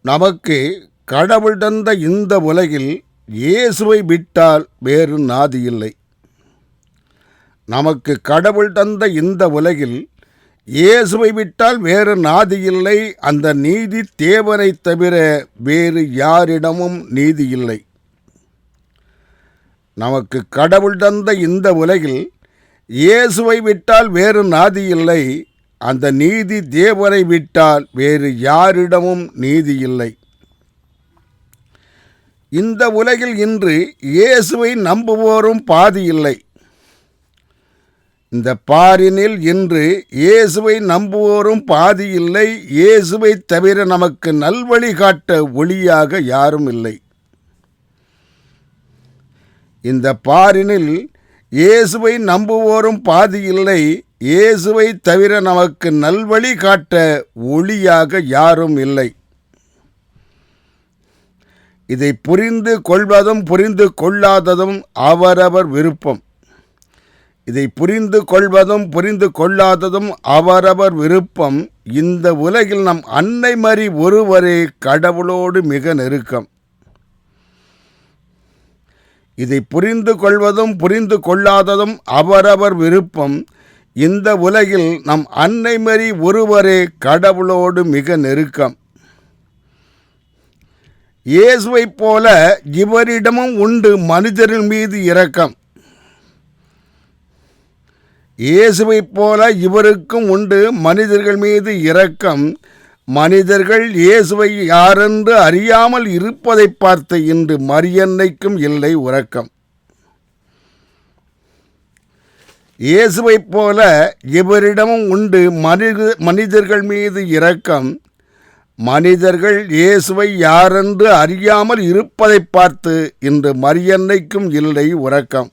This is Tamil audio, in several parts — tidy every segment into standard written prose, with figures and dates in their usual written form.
நமக்கு கடவுள் தந்த இந்த உலகில் இயேசுவை விட்டால் வேறு நாதி இல்லை. நமக்கு கடவுள் தந்த இந்த உலகில் இயேசுவை விட்டால் வேறு நாதி இல்லை. அந்த நீதி தேவனைத் தவிர வேறு யாரிடமும் நீதி இல்லை. நமக்கு கடவுள் தந்த இந்த உலகில் இயேசுவை விட்டால் வேறு நாதி இல்லை. அந்த நீதி தேவனை விட்டால் வேறு யாரிடமும் நீதி இல்லை. இந்த உலகில் இன்று இயேசுவை நம்புவோரும் பாதி இல்லை. இந்த பாரினில் இன்று இயேசுவை நம்புவோரும் பாதி இல்லை. இயேசுவை தவிர நமக்கு நல்வழி காட்ட ஒளியாக யாரும் இல்லை. இந்த பாரினில் இயேசுவை நம்புவோரும் பாதி இல்லை. இயேசுவை தவிர நமக்கு நல்வழி காட்ட ஒளியாக யாரும் இல்லை. இதை புரிந்து கொள்வதும் புரிந்து கொள்ளாததும் அவரவர் விருப்பம். இதை புரிந்து கொள்வதும் புரிந்து கொள்ளாததும் அவரவர் விருப்பம். இந்த உலகில் நம் அன்னை மரி ஒருவரே கடவுளோடு மிக நெருக்கம். இதை புரிந்து கொள்வதும் புரிந்து கொள்ளாததும் அவரவர் விருப்பம். இந்த உலகில் நம் அன்னை மரி ஒருவரே கடவுளோடு மிக நெருக்கம். இயேசுவைப் போல இவரிடமும் உண்டு மனிதர்கள் மீது இரக்கம். இயேசுவைப் போல இவருக்கும் உண்டு மனிதர்கள் மீது இரக்கம். மனிதர்கள் இயேசுவை யாரென்று அறியாமல் இருப்பதை பார்த்து இன்று மரியன்னைக்கும் இல்லை உறக்கம். இயேசுவைப் போல இவரிடமும் உண்டு மனிதர்கள் மீது இரக்கம். மனிதர்கள் இயேசுவை யாரென்று அறியாமல் இருப்பதை பார்த்து இன்று மரியன்னைக்கும் இல்லை உறக்கம்.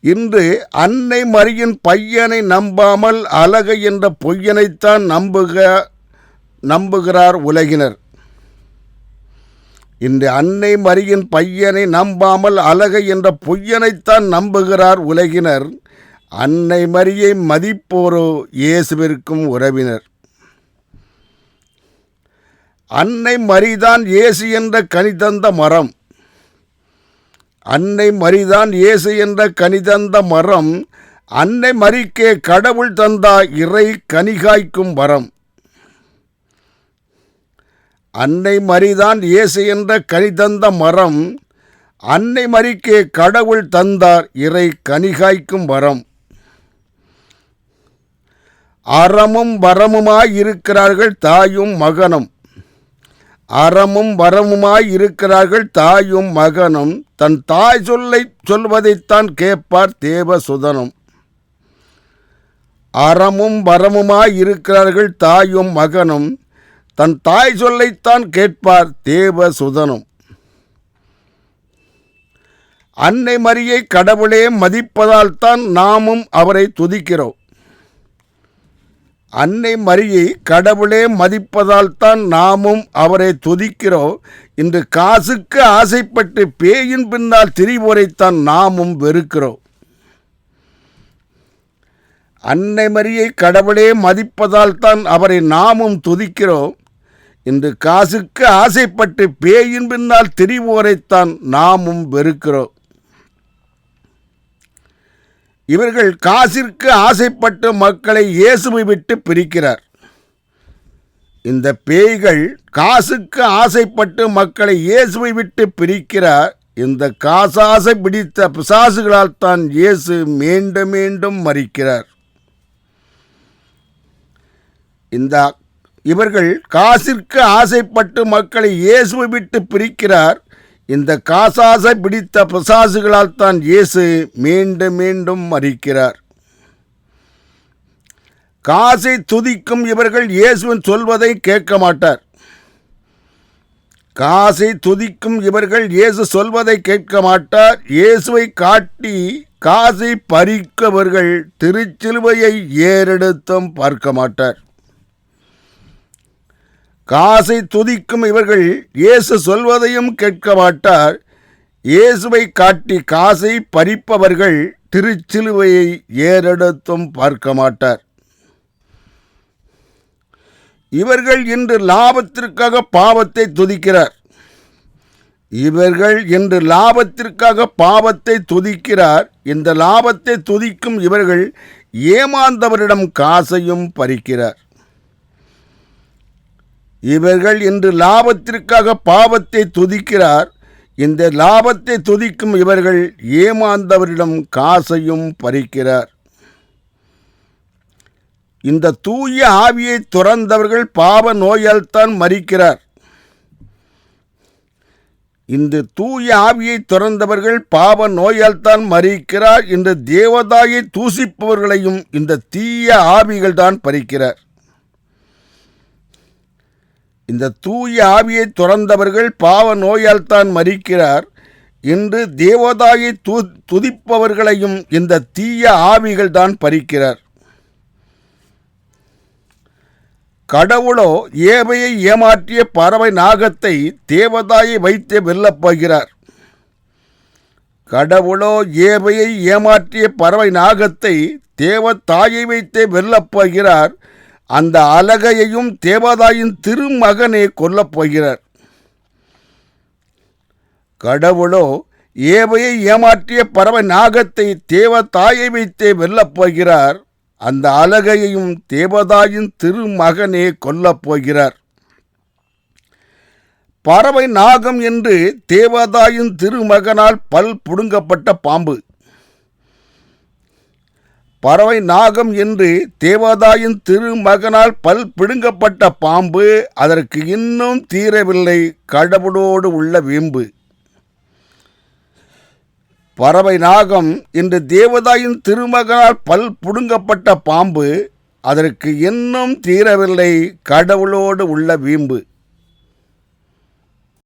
இன்று அன்னை மரியின் பையனை நம்பாமல் அழகை என்ற பொய்யனைத்தான் நம்புகிறார் உலகினர். இன்று அன்னை மரியின் பையனை நம்பாமல் அழகை என்ற பொய்யனைத்தான் நம்புகிறார் உலகினர். அன்னை மரியை மதிப்போரோ இயேசுவிற்கும் உறவினர். அன்னை மரிதான் இயேசு என்ற கனி தந்த மரம். அன்னை மரிதான் இயேசு என்ற கனி தந்த மரம். அன்னை மரிக்கே கடவுள் தந்தா இறை கனிகாய்க்கும் வரம். அன்னை மரிதான் இயேசு என்ற கனி தந்த மரம். அன்னை மரிக்கே கடவுள் தந்தார் இறை கனிகாய்க்கும் வரம். அறமும் வரமுமாய் இருக்கிறார்கள் தாயும் மகனும். அறமும் வரமுமாய் இருக்கிறார்கள் தாயும் மகனும். தன் தாய் சொல்வதைத்தான் கேட்பார் தேவசுதனும். அறமும் வரமுமாய் இருக்கிறார்கள் தாயும் மகனும். தன் தாய் சொல்லைத்தான் கேட்பார் தேவசுதனும். அன்னை மரியை கடவுளே மதிப்பதால் தான் நாமும் அவரை துதிக்கிறோம். அன்னை மரியை கடவுளே மதிப்பதால் தான் நாமும் அவரை துதிக்கிறோம். இன்று காசுக்கு ஆசைப்பட்டு பேயின் பின்னால் திரிவோரைத்தான் நாமும் வெறுக்கிறோம். அன்னை மரியை கடவுளே மதிப்பதால் தான் அவரை நாமும் துதிக்கிறோம். இன்று காசுக்கு ஆசைப்பட்டு பேயின் பின்னால் திரிவோரைத்தான் நாமும் வெறுக்கிறோம். இவர்கள் காசிற்கு ஆசைப்பட்டு மக்களை இயேசுவை விட்டு பிரிக்கிறார். இந்த பேய்கள் காசுக்கு ஆசைப்பட்டு மக்களை இயேசுவை விட்டு பிரிக்கிறார். இந்த காசாசை பிடித்த பிசாசுகளால் தான் இயேசு மீண்டும் மீண்டும் மரிக்கிறார். இவர்கள் காசிற்கு ஆசைப்பட்டு மக்களை இயேசுவை விட்டு பிரிக்கிறார். இந்த காசாசை பிடித்த பிசாசுகளால் தான் இயேசு மீண்டும் மீண்டும் மரிக்கிறார். காசை துதிக்கும் இவர்கள் இயேசுவின் சொல்வதை கேட்க மாட்டார். காசை துதிக்கும் இவர்கள் இயேசு சொல்வதை கேட்க மாட்டார். இயேசுவை காட்டி காசை பறிக்கவர்கள் திருச்சிலுவையை ஏறெடுத்தும் பார்க்க மாட்டார். காசை துதிக்கும் இவர்கள் இயேசு சொல்வதையும் கேட்க மாட்டார். இயேசுவை காட்டி காசை பறிப்பவர்கள் திருச்சிலுவையை ஏறெடுத்தும் பார்க்க மாட்டார். இவர்கள் இன்று லாபத்திற்காக பாவத்தை துதிக்கிறார். இவர்கள் என்று லாபத்திற்காக பாவத்தை துதிக்கிறார். இந்த லாபத்தை துதிக்கும் இவர்கள் ஏமாந்தவரிடம் காசையும் பறிக்கிறார். இவர்கள் என்று லாபத்திற்காக பாவத்தை துதிக்கிறார். இந்த லாபத்தை துதிக்கும் இவர்கள் ஏமாந்தவரிடம் காசையும் பறிக்கிறார். இந்த தூய ஆவியை துறந்தவர்கள் பாவ நோயால் தான் மரிக்கிறார். இந்த தூய ஆவியை துறந்தவர்கள் பாவ நோயால் தான் மரிக்கிறார் என்று தேவதாயை தூசிப்பவர்களையும் இந்த தீய ஆவிகள் தான் பறிக்கிறார். இந்த தூய ஆவியை துறந்தவர்கள் பாவ நோயால் தான் மரிக்கிறார் என்று தேவதாயை துதிப்பவர்களையும் இந்த தீய ஆவிகள் தான் பறிக்கிறார். கடவுளோ ஏவையை ஏமாற்றிய பறவை நாகத்தை தேவதாயை வைத்து வெல்லப் போகிறார். கடவுளோ ஏவையை ஏமாற்றிய பறவை நாகத்தை தேவதாயை வைத்தே வெல்லப் போகிறார். அந்த அலகையையும் தேவதாயின் திருமகனே கொல்லப் போகிறார். கடவுளோ ஏவையை ஏமாற்றிய பறவை நாகத்தை தேவதாயை வைத்தே வெல்லப் போகிறார். அந்த அலகையையும் தேவதாயின் திருமகனே கொல்லப் போகிறார். பறவை நாகம் என்று தேவதாயின் திருமகனால் பல் புடுங்கப்பட்ட பாம்பு. பறவை நாகம் என்று தேவதாயின் திருமகனால் பல் பிடுங்கப்பட்ட பாம்பு அதற்கு இன்னும் தீரவில்லை கடவுளோடு உள்ள வீம்பு. பறவை நாகம் என்று தேவதாயின் திருமகனால் பல் புடுங்கப்பட்ட பாம்பு அதற்கு இன்னும் தீரவில்லை கடவுளோடு உள்ள வீம்பு.